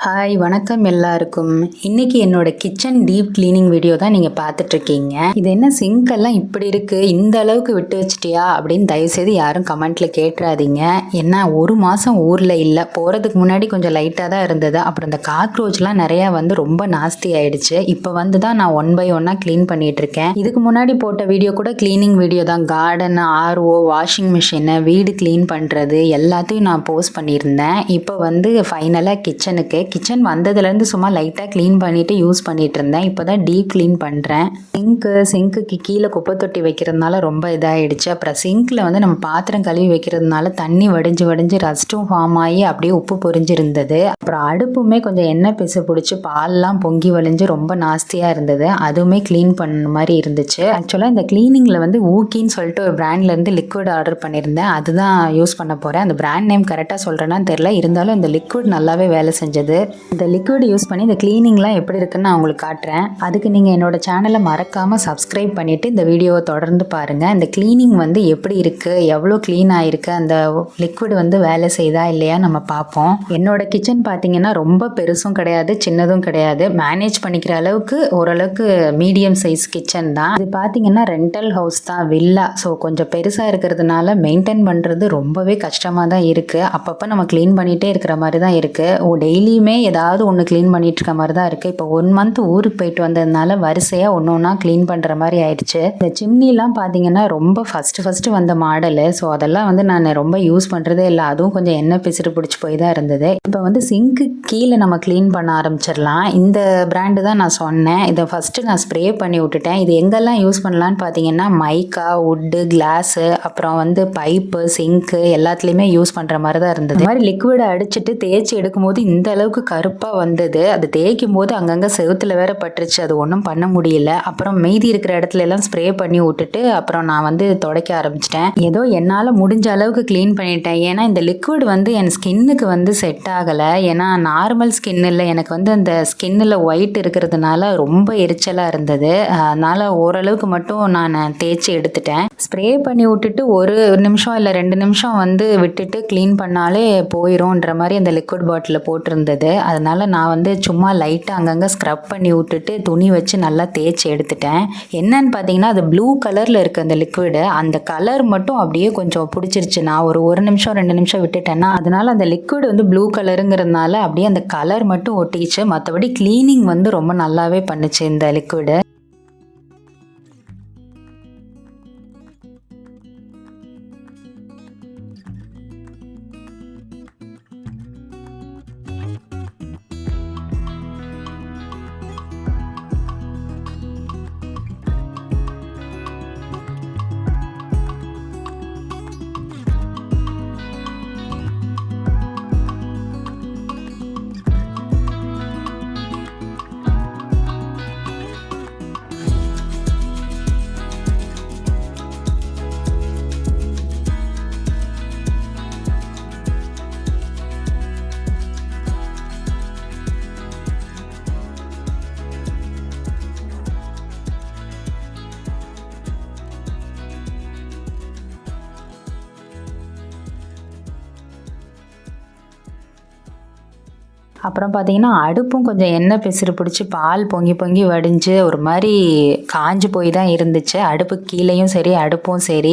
Hi வணக்கம் எல்லாருக்கும். இன்னைக்கு என்னோட கிச்சன் டீப் கிளீனிங் வீடியோ தான் நீங்கள் பார்த்துட்ருக்கீங்க. இது என்ன சிங்க்கெல்லாம் இப்படி இருக்குது, இந்த அளவுக்கு விட்டு வச்சிட்டியா அப்படின்னு தயவுசெய்து யாரும் கமெண்ட்டில் கேட்டுறாதீங்க. ஏன்னா ஒரு மாதம் ஊரில் இல்லை, போகிறதுக்கு முன்னாடி கொஞ்சம் லைட்டாக தான் இருந்தது. அப்புறம் இந்த காக்ரோச்லாம் நிறையா வந்து ரொம்ப நாஸ்தி ஆயிடுச்சு. இப்போ வந்து தான் நான் 1 by 1 க்ளீன் பண்ணிகிட்ருக்கேன். இதுக்கு முன்னாடி போட்ட வீடியோ கூட க்ளீனிங் வீடியோ தான். கார்டன், ஆர்ஓ, வாஷிங் மிஷினு, வீடு க்ளீன் பண்ணுறது எல்லாத்தையும் நான் போஸ்ட் பண்ணியிருந்தேன். இப்போ வந்து ஃபைனலாக கிச்சன் வந்ததுலேருந்து சும்மா லைட்டாக க்ளீன் பண்ணிவிட்டு யூஸ் பண்ணிகிட்டு இருந்தேன். இப்போ தான் டீப் க்ளீன் பண்ணுறேன். சிங்க்குக்கு கீழே குப்பை தொட்டி வைக்கிறதுனால ரொம்ப இதாகிடுச்சு. அப்புறம் சிங்க்கில் வந்து நம்ம பாத்திரம் கழுவி வைக்கிறதுனால தண்ணி வடிஞ்சு ரஸ்ட்டும் ஃபார்ம் ஆகி அப்படியே உப்பு பொரிஞ்சிருந்தது. அப்புறம் அடுப்புமே கொஞ்சம் எண்ணெய் பிசு பிடிச்சி பால்லாம் பொங்கி வழிஞ்சு ரொம்ப நாஸ்தியாக இருந்தது. அதுவுமே க்ளீன் பண்ண மாதிரி இருந்துச்சு. ஆக்சுவலாக இந்த க்ளீனிங்கில் வந்து ஊக்கின்னு சொல்லிட்டு ஒரு பிராண்ட்லேருந்து லிக்விட் ஆர்டர் பண்ணியிருந்தேன். அதுதான் யூஸ் பண்ண போகிறேன். அந்த பிராண்ட் நேம் கரெக்டாக சொல்கிறேன்னு தெரில, இருந்தாலும் இந்த லிக்விட் நல்லாவே வேலை செஞ்சது. இந்த லிக்விட் யூஸ் பண்ணி இந்த க்ளீனிங்லாம் எப்படி இருக்குன்னு நான் உங்களுக்கு காட்டுறேன். அதுக்கு நீங்கள் என்னோட சேனலை மறக்காமல் சப்ஸ்கிரைப் பண்ணிவிட்டு இந்த வீடியோவை தொடர்ந்து பாருங்கள். இந்த க்ளீனிங் வந்து எப்படி இருக்குது, எவ்வளோ க்ளீன் ஆகிருக்கு, அந்த லிக்விட் வந்து வேலை செய்தா இல்லையா நம்ம பார்ப்போம். என்னோட கிச்சன் பார்த்தீங்கன்னா ரொம்ப பெருசும் கிடையாது, சின்னதும் கிடையாது. மேனேஜ் பண்ணிக்கிற அளவுக்கு ஓரளவுக்கு மீடியம் சைஸ் கிச்சன் தான். இது பார்த்தீங்கன்னா ரெண்டல் ஹவுஸ் தான், வில்லா. ஸோ கொஞ்சம் பெருசாக இருக்கிறதுனால மெயின்டைன் பண்ணுறது ரொம்பவே கஷ்டமாக தான் இருக்குது. அப்பப்போ நம்ம க்ளீன் பண்ணிகிட்டே இருக்கிற மாதிரி தான் இருக்குது. டெய்லியுமே ஏதாவது ஒன்று க்ளீன் பண்ணிட்டு இருக்க மாதிரி தான் இருக்குது. இப்போ 1 month ஊருக்கு போயிட்டு வந்ததுனால வரிசையாக ஒன்று ஒன்றா க்ளீன் பண்ணுற மாதிரி ஆயிடுச்சு. இந்த சிம்னிலாம் பார்த்தீங்கன்னா ரொம்ப ஃபஸ்ட்டு வந்த மாடலு. ஸோ அதெல்லாம் வந்து நான் ரொம்ப யூஸ் பண்ணுறதே இல்லை. அதுவும் கொஞ்சம் எண்ணெய் பிசுறு பிடிச்சி போய் தான் இருந்தது. இப்போ வந்து சிங்க்கு கீழே நம்ம க்ளீன் பண்ண ஆரம்பிச்சிடலாம். இந்த பிராண்டு தான் நான் சொன்னேன். இதை ஃபஸ்ட்டு நான் ஸ்ப்ரே பண்ணி விட்டுட்டேன். இது எங்கெல்லாம் யூஸ் பண்ணலான்னு பார்த்தீங்கன்னா மைக்கா, வுட்டு, கிளாஸு, அப்புறம் வந்து பைப்பு, சிங்க்கு எல்லாத்துலேயுமே யூஸ் பண்ணுற மாதிரி தான் இருந்தது. இந்த மாதிரி லிக்விடை அடிச்சுட்டு தேய்ச்சி எடுக்கும்போது இந்த அளவுக்கு கருப்பாக வந்தது. அது தேய்க்கும் போது அங்கங்கே செவுத்துல வேற பட்டுருச்சு. அது ஒன்றும் பண்ண முடியல. அப்புறம் மீதி இருக்கிற இடத்துல எல்லாம் ஸ்ப்ரே பண்ணி விட்டுட்டு அப்புறம் நான் வந்து துடைக்க ஆரம்பிச்சிட்டேன். ஏதோ என்னால் முடிஞ்ச அளவுக்கு க்ளீன் பண்ணிட்டேன். ஏன்னா இந்த லிக்விட் வந்து என் ஸ்கின்னுக்கு வந்து செட் ஆகலை. ஏன்னா நார்மல் ஸ்கின் இல்லை, எனக்கு வந்து அந்த ஸ்கின்னில் ஒயிட் இருக்கிறதுனால ரொம்ப எரிச்சலாக இருந்தது. அதனால் ஓரளவுக்கு மட்டும் நான் தேய்ச்சி எடுத்துட்டேன். ஸ்ப்ரே பண்ணி விட்டுட்டு 1 நிமிஷம் இல்லை 2 நிமிஷம் வந்து விட்டுட்டு க்ளீன் பண்ணாலே போயிடும்ன்ற மாதிரி அந்த லிக்விட் பாட்டிலில் போட்டிருந்தது. அதனால் நான் வந்து சும்மா லைட்டாக அங்கங்கே ஸ்க்ரப் பண்ணி விட்டுட்டு துணி வச்சு நல்லா தேய்ச்சி எடுத்துட்டேன். என்னன்னு பார்த்தீங்கன்னா அது ப்ளூ கலரில் இருக்குது அந்த லிக்விடு. அந்த கலர் மட்டும் அப்படியே கொஞ்சம் பிடிச்சிருச்சு. நான் ஒரு நிமிஷம் 2 நிமிஷம் விட்டுட்டேன்னா அதனால் அந்த லிக்விட் வந்து ப்ளூ கலருங்கிறதுனால அப்படியே அந்த கலர் மட்டும் ஒட்டிச்சு. மற்றபடி க்ளீனிங் வந்து ரொம்ப நல்லாவே பண்ணுச்சு இந்த லிக்விடு. அப்புறம் பார்த்தீங்கன்னா அடுப்பும் கொஞ்சம் எண்ணெய் பிசுறு பிடிச்சி பால் பொங்கி வடிஞ்சு ஒரு மாதிரி காஞ்சு போய் தான் இருந்துச்சு. அடுப்பு கீழேயும் சரி அடுப்பும் சரி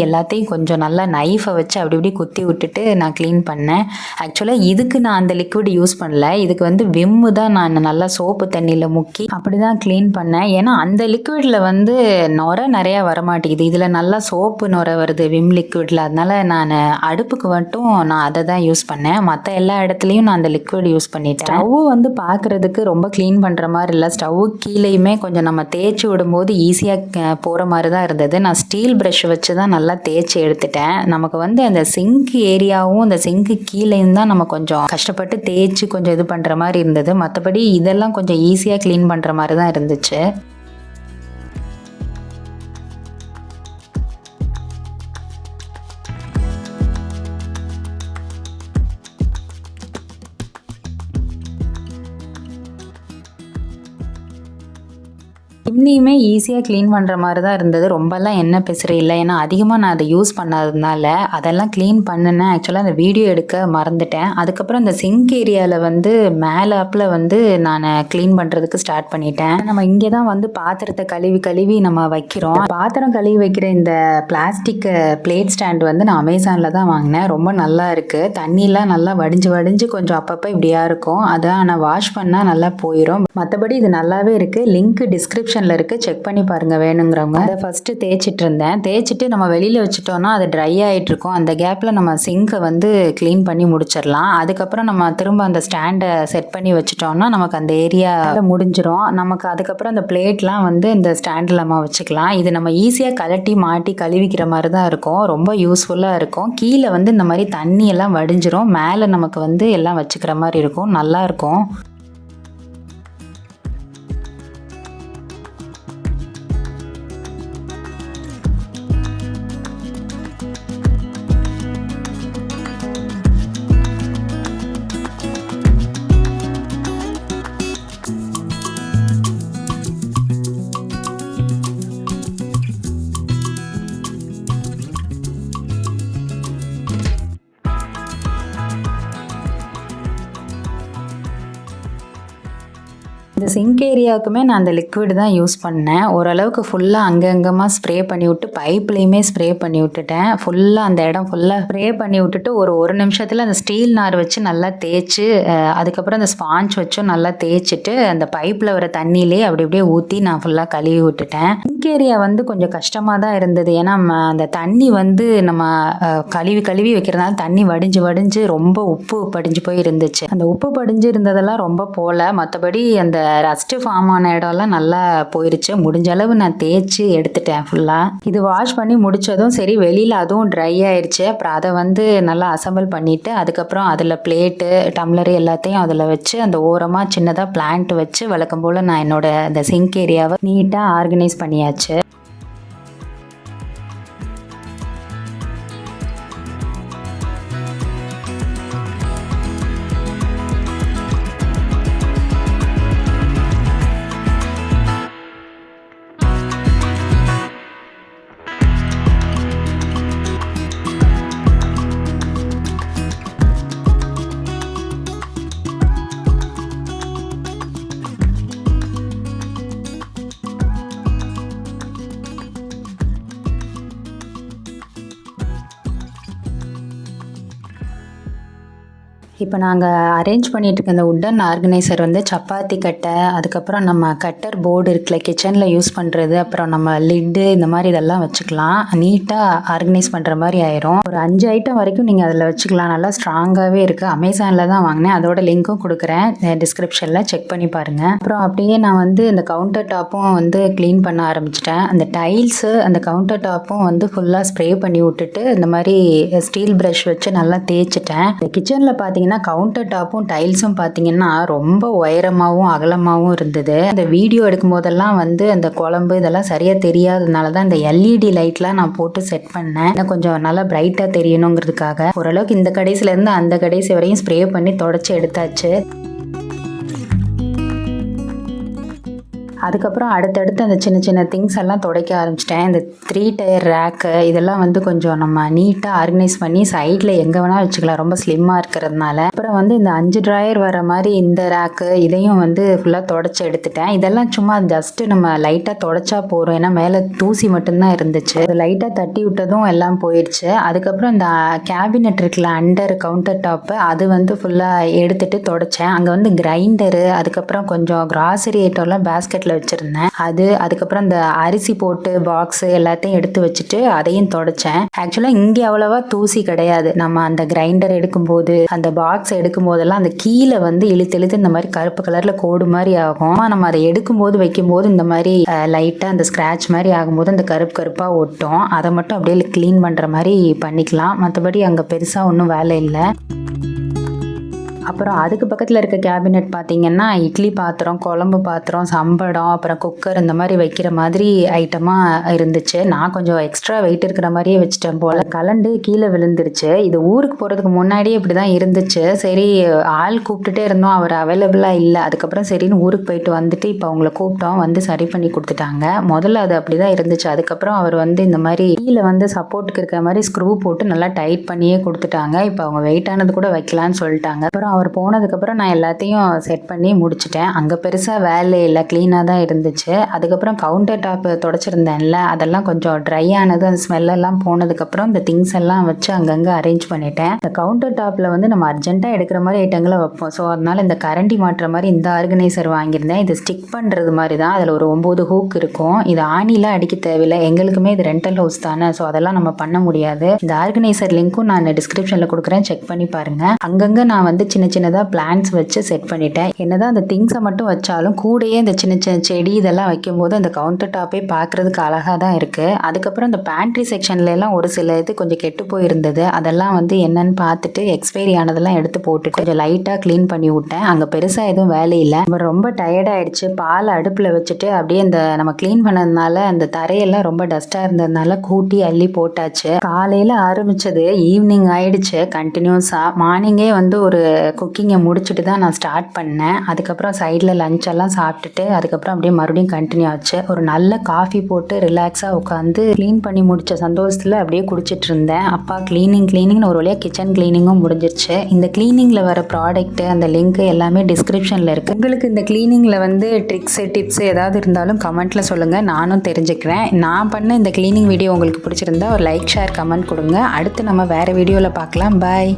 எல்லாத்தையும் கொஞ்சம் நல்லா நைஃபை வச்சு அப்படி இப்படி குத்தி விட்டுட்டு நான் க்ளீன் பண்ணேன். ஆக்சுவலாக இதுக்கு நான் அந்த லிக்விட் யூஸ் பண்ணல. இதுக்கு வந்து விம்மு தான் நான் நல்லா சோப்பு தண்ணியில் முக்கி அப்படி தான் க்ளீன் பண்ணேன். ஏன்னா அந்த லிக்விடில் வந்து நுரை நிறையா வரமாட்டேங்குது. இதில் நல்லா சோப்பு நுரை வருது விம் லிக்விடில். அதனால் நான் அடுப்புக்கு மட்டும் நான் அதை தான் யூஸ் பண்ணேன். மற்ற எல்லா இடத்துலையும் நான் அந்த லிக்விட் யூஸ் பண்ணிட்டேன். ஸ்டவ் வந்து பார்க்குறதுக்கு ரொம்ப க்ளீன் பண்ணுற மாதிரி இல்லை. ஸ்டவ்வு கீழேயுமே கொஞ்சம் நம்ம தேய்ச்சி விடும்போது ஈஸியாக போகிற மாதிரி தான் இருந்தது. நான் ஸ்டீல் ப்ரஷ் வச்சு தான் நல்லா தேய்ச்சி எடுத்துட்டேன். நமக்கு வந்து அந்த சிங்க் ஏரியாவும் அந்த சிங்க்கு கீழேயும் தான் நம்ம கொஞ்சம் கஷ்டப்பட்டு தேய்ச்சி கொஞ்சம் இது பண்ணுற மாதிரி இருந்தது. மற்றபடி இதெல்லாம் கொஞ்சம் ஈஸியாக க்ளீன் பண்ணுற மாதிரி தான் இருந்துச்சு. சிம்னியுமே ஈஸியாக க்ளீன் பண்ணுற மாதிரி தான் இருந்தது. ரொம்பலாம் எண்ணெய் பிசுறு இல்லை. ஏன்னா அதிகமாக நான் அதை யூஸ் பண்ணாததுனால அதெல்லாம் க்ளீன் பண்ணினேன். ஆக்சுவலாக அந்த வீடியோ எடுக்க மறந்துட்டேன். அதுக்கப்புறம் அந்த சிங்க் ஏரியாவில் வந்து மேலாப்பில் வந்து நான் க்ளீன் பண்ணுறதுக்கு ஸ்டார்ட் பண்ணிட்டேன். நம்ம இங்கே தான் வந்து பாத்திரத்தை கழுவி நம்ம வைக்கிறோம். பாத்திரம் கழுவி வைக்கிற இந்த பிளாஸ்டிக் பிளேட் ஸ்டாண்ட் வந்து நான் அமேசானில் தான் வாங்கினேன். ரொம்ப நல்லா இருக்குது. தண்ணியெலாம் நல்லா வடிஞ்சு கொஞ்சம் அப்பப்போ இப்படியா இருக்கும். அதை ஆனால் வாஷ் பண்ணால் நல்லா போயிடும். மற்றபடி இது நல்லாவே இருக்குது. லிங்க் டிஸ்கிரிப்ஷனில் இருக்குது, செக் பண்ணி பாருங்கள் வேணுங்கிறவங்க. அதை ஃபஸ்ட்டு தேய்ச்சிட்டு இருந்தேன். தேய்ச்சிட்டு நம்ம வெளியில் வச்சுட்டோன்னா அது ட்ரை ஆகிட்டு இருக்கும். அந்த கேப்பில் நம்ம சிங்கை வந்து க்ளீன் பண்ணி முடிச்சிடலாம். அதுக்கப்புறம் நம்ம திரும்ப அந்த ஸ்டாண்டை செட் பண்ணி வச்சுட்டோம்னா நமக்கு அந்த ஏரியா முடிஞ்சிடும். நமக்கு அதுக்கப்புறம் அந்த பிளேட்லாம் வந்து இந்த ஸ்டாண்டில் நம்ம வச்சுக்கலாம். இது நம்ம ஈஸியாக கலட்டி மாட்டி கழுவிக்கிற மாதிரி தான் இருக்கும். ரொம்ப யூஸ்ஃபுல்லாக இருக்கும். கீழே வந்து இந்த மாதிரி தண்ணியெல்லாம் வடிஞ்சிரும். மேலே நமக்கு வந்து எல்லாம் வச்சுக்கிற மாதிரி இருக்கும். நல்லாயிருக்கும். இந்த சிங்க் ஏரியாவுக்குமே நான் அந்த லிக்விட் தான் யூஸ் பண்ணேன். ஓரளவுக்கு ஃபுல்லாக அங்கங்கமாக ஸ்ப்ரே பண்ணி விட்டு பைப்லேயுமே ஸ்ப்ரே பண்ணி விட்டுட்டேன். ஃபுல்லாக அந்த இடம் ஃபுல்லாக ஸ்ப்ரே பண்ணி விட்டுட்டு ஒரு நிமிஷத்தில் அந்த ஸ்டீல் நார் வச்சு நல்லா தேய்ச்சி அதுக்கப்புறம் அந்த ஸ்பாஞ்ச் வச்சும் நல்லா தேய்ச்சிட்டு அந்த பைப்பில் வர தண்ணியிலே அப்படியே ஊற்றி நான் ஃபுல்லாக கழுவி விட்டுட்டேன். சிங்க் ஏரியா வந்து கொஞ்சம் கஷ்டமாக தான் இருந்தது. ஏன்னா அந்த தண்ணி வந்து நம்ம கழுவி வைக்கிறதுனால தண்ணி வடிஞ்சு ரொம்ப உப்பு படிஞ்சு போய் இருந்துச்சு. அந்த உப்பு படிஞ்சு இருந்ததெல்லாம் ரொம்ப போகல. மற்றபடி அந்த ரஸ்ட் ஃபார்ம் ஆன இடம்லாம் நல்லா போயிருச்சு. முடிஞ்ச அளவு நான் தேய்ச்சி எடுத்துட்டேன் ஃபுல்லாக. இது வாஷ் பண்ணி முடித்ததும் சரி, வெளியில் அதுவும் ட்ரை ஆயிடுச்சு. அப்புறம் அதை வந்து நல்லா அசம்பிள் பண்ணிவிட்டு அதுக்கப்புறம் அதில் பிளேட்டு டம்ளரு எல்லாத்தையும் அதில் வச்சு அந்த ஓரமாக சின்னதாக பிளான்ட் வச்சு வழக்கம் போல் நான் என்னோட அந்த சிங்க் ஏரியாவை நீட்டாக ஆர்கனைஸ் பண்ணியாச்சு. இப்போ நாங்கள் அரேஞ்ச் பண்ணிகிட்ருக்க அந்த உட்டன் ஆர்கனைசர் வந்து சப்பாத்தி கட்டை, அதுக்கப்புறம் நம்ம கட்டர் போர்டு இருக்குல்ல கிச்சனில் யூஸ் பண்ணுறது, அப்புறம் நம்ம லிட்டு இந்த மாதிரி இதெல்லாம் வச்சுக்கலாம். நீட்டாக ஆர்கனைஸ் பண்ணுற மாதிரி ஆயிரும். ஒரு 5 ஐட்டம் வரைக்கும் நீங்கள் அதில் வச்சுக்கலாம். நல்லா ஸ்ட்ராங்காகவே இருக்குது. அமேசானில் தான் வாங்கினேன். அதோட லிங்க்கும் கொடுக்குறேன் டிஸ்கிரிப்ஷனில், செக் பண்ணி பாருங்கள். அப்புறம் அப்படியே நான் வந்து இந்த கவுண்டர் டாப்பும் வந்து க்ளீன் பண்ண ஆரம்பிச்சிட்டேன். அந்த டைல்ஸு அந்த கவுண்டர் டாப்பும் வந்து ஃபுல்லாக ஸ்ப்ரே பண்ணி விட்டுட்டு இந்த மாதிரி ஸ்டீல் ப்ரஷ் வச்சு நல்லா தேய்ச்சிட்டேன். கிச்சனில் பார்த்தீங்கன்னா கவுண்டர் டாப்பும் டைல்ஸும் பார்த்தீங்கன்னா ரொம்ப உயரமாகவும் அகலமாகவும் இருந்தது. அந்த வீடியோ எடுக்கும் போதெல்லாம் வந்து அந்த குழம்பு இதெல்லாம் சரியாக தெரியாததுனால தான் இந்த எல்இடி லைட்லாம் நான் போட்டு செட் பண்ணேன். கொஞ்சம் நல்லா பிரைட்டாக தெரியணுங்கிறதுக்காக. ஓரளவுக்கு இந்த கடைசிலேருந்து அந்த கடைசி வரையும் ஸ்ப்ரே பண்ணி தொடச்சி எடுத்தாச்சு. அதுக்கப்புறம் அடுத்தடுத்து அந்த சின்ன சின்ன திங்ஸ் எல்லாம் துடைக்க ஆரம்பிச்சிட்டேன். இந்த 3 டயர் ரேக்கு இதெல்லாம் வந்து கொஞ்சம் நம்ம நீட்டாக ஆர்கனைஸ் பண்ணி சைடில் எங்கே வேணால் வச்சுக்கலாம், ரொம்ப ஸ்லிம்மாக இருக்கிறதுனால. அப்புறம் வந்து இந்த 5 ட்ராயர் வர மாதிரி இந்த ரேக்கு இதையும் வந்து ஃபுல்லாக தொடச்சி எடுத்துட்டேன். இதெல்லாம் சும்மா ஜஸ்ட்டு நம்ம லைட்டாக தொடச்சா போகிறோம், ஏன்னா மேலே தூசி மட்டும்தான் இருந்துச்சு. அது லைட்டாக தட்டி விட்டதும் எல்லாம் போயிடுச்சு. அதுக்கப்புறம் இந்த கேபினெட் இருக்குல்ல அண்டர் கவுண்டர் டாப்பு, அது வந்து ஃபுல்லாக எடுத்துட்டு தொடச்சேன். அங்கே வந்து கிரைண்டரு, அதுக்கப்புறம் கொஞ்சம் கிராசரி ஐட்டம்லாம் பேஸ்கெட்டில் வச்சிருந்தேன். அதுக்கப்புறம் இந்த அரிசி போட்டு பாக்ஸ் எல்லாத்தையும் எடுத்து வச்சுட்டு அதையும் தொடச்சேன். ஆக்சுவலா இங்கே அவ்வளவா தூசி கிடையாது. நம்ம அந்த கிரைண்டர் எடுக்கும்போது அந்த பாக்ஸ் எடுக்கும் போதெல்லாம் அந்த கீழே வந்து இழுத்து இந்த மாதிரி கருப்பு கலர்ல கோடு மாதிரி ஆகும். நம்ம அதை எடுக்கும்போது வைக்கும்போது இந்த மாதிரி லைட்டா அந்த ஸ்கிராட்ச் மாதிரி ஆகும்போது அந்த கருப்பா ஒட்டும். அதை மட்டும் அப்படியே கிளீன் பண்ற மாதிரி பண்ணிக்கலாம். மற்றபடி அங்க பெருசா ஒன்றும் வேலை இல்லை. அப்புறம் அதுக்கு பக்கத்தில் இருக்க கேபினெட் பார்த்தீங்கன்னா இட்லி பாத்திரம், குழம்பு பாத்திரம், சம்படம், அப்புறம் குக்கர் இந்த மாதிரி வைக்கிற மாதிரி ஐட்டமாக இருந்துச்சு. நான் கொஞ்சம் எக்ஸ்ட்ரா வெயிட் இருக்கிற மாதிரியே வச்சுட்டேன் போல், கலண்டு கீழே விழுந்துருச்சு. இது ஊருக்கு போகிறதுக்கு முன்னாடியே இப்படி தான் இருந்துச்சு. சரி ஆள் கூப்பிட்டுட்டே இருந்தோம், அவர் அவைலபிளாக இல்லை. அதுக்கப்புறம் சரின்னு ஊருக்கு போயிட்டு வந்துட்டு இப்போ அவங்கள கூப்பிட்டோம், வந்து சரி பண்ணி கொடுத்துட்டாங்க. முதல்ல அது அப்படி தான் இருந்துச்சு. அதுக்கப்புறம் அவர் வந்து இந்த மாதிரி கீழே வந்து சப்போர்ட்டுக்கு இருக்கிற மாதிரி ஸ்க்ரூ போட்டு நல்லா டைட் பண்ணியே கொடுத்துட்டாங்க. இப்போ அவங்க வெயிட் ஆனது கூட வைக்கலான்னு சொல்லிட்டாங்க. அப்புறம் அவர் போனதுக்கப்புறம் நான் எல்லாத்தையும் செட் பண்ணி முடிச்சிட்டேன். அங்கே பெருசாக வேலை இல்லை, க்ளீனாக தான் இருந்துச்சு. அதுக்கப்புறம் கவுண்டர் டாப் தொடச்சிருந்தேன்ல, அதெல்லாம் கொஞ்சம் ட்ரை ஆனது, அந்த ஸ்மெல்லெல்லாம் போனதுக்கப்புறம் இந்த திங்ஸ் எல்லாம் வச்சு அங்கங்கே அரேஞ்ச் பண்ணிட்டேன். இந்த கவுண்டர் டாப்பில் வந்து நம்ம அர்ஜென்ட்டாக எடுக்கிற மாதிரி ஐட்டங்களை வைப்போம். ஸோ அதனால் இந்த கரண்டி மாட்டுற மாதிரி இந்த ஆர்கனைசர் வாங்கியிருந்தேன். இது ஸ்டிக் பண்ணுறது மாதிரி தான். அதில் ஒரு 9 ஹூக் இருக்கும். இது ஆணிலாம் அடிக்க தேவையில்லை. எங்களுக்குமே இது ரெண்டல் ஹவுஸ் தானே, ஸோ அதெல்லாம் நம்ம பண்ண முடியாது. இந்த ஆர்கனைசர் லிங்க்கும் நான் டிஸ்கிரிப்ஷனில் கொடுக்குறேன், செக் பண்ணி பாருங்கள். அங்கங்கே நான் வந்து சின்ன சின்னதாக பிளான்ஸ் வச்சு செட் பண்ணிட்டேன். என்னதான் அந்த திங்ஸை மட்டும் வச்சாலும் கூடயே இந்த சின்ன சின்ன செடி இதெல்லாம் வைக்கும்போது அந்த கவுண்டர் டாப்பே பார்க்குறதுக்கு அழகாக தான் இருக்குது. அதுக்கப்புறம் இந்த பேண்ட்ரி செக்ஷன்லாம் ஒரு சில இது கொஞ்சம் கெட்டு போயிருந்தது. அதெல்லாம் வந்து என்னன்னு பார்த்துட்டு எக்ஸ்பைரி ஆனதெல்லாம் எடுத்து போட்டு கொஞ்சம் லைட்டாக க்ளீன் பண்ணி விட்டேன். அங்கே பெருசாக எதுவும் வேலை இல்லை. நம்ம ரொம்ப டயர்டாயிடுச்சு. பால் அடுப்பில் வச்சுட்டு அப்படியே இந்த நம்ம க்ளீன் பண்ணதுனால அந்த தரையெல்லாம் ரொம்ப டஸ்ட்டாக இருந்ததுனால கூட்டி அள்ளி போட்டாச்சு. காலையில் ஆரம்பித்தது ஈவினிங் ஆயிடுச்சு. கண்டினியூஸாக மார்னிங்கே வந்து ஒரு குக்கிங்கை முடிச்சுட்டு தான் நான் ஸ்டார்ட் பண்ணேன். அதுக்கப்புறம் சைடில் லஞ்ச் எல்லாம் சாப்பிட்டுட்டு அதுக்கப்புறம் அப்படியே மறுபடியும் கண்டினியூ ஆச்சு. ஒரு நல்ல காஃபி போட்டு ரிலாக்ஸாக உட்காந்து க்ளீன் பண்ணி முடித்த சந்தோஷத்தில் அப்படியே குடிச்சிட்டு இருந்தேன். அப்பா கிளீனிங்னு ஒரு வழியாக கிச்சன் கிளீனிங்கும் முடிஞ்சிருச்சு. இந்த கிளீனிங்கில் வர ப்ராடக்ட்டு அந்த லிங்க் எல்லாமே டிஸ்கிரிப்ஷனில் இருக்குது. உங்களுக்கு இந்த கிளீனிங்கில் வந்து ட்ரிக்ஸு டிப்ஸு ஏதாவது இருந்தாலும் கமெண்ட்டில் சொல்லுங்கள், நானும் தெரிஞ்சுக்கிறேன். நான் பண்ண இந்த கிளீனிங் வீடியோ உங்களுக்கு பிடிச்சிருந்தா ஒரு லைக், ஷேர், கமெண்ட் கொடுங்க. அடுத்து நம்ம வேறு வீடியோவில் பார்க்கலாம். பாய்.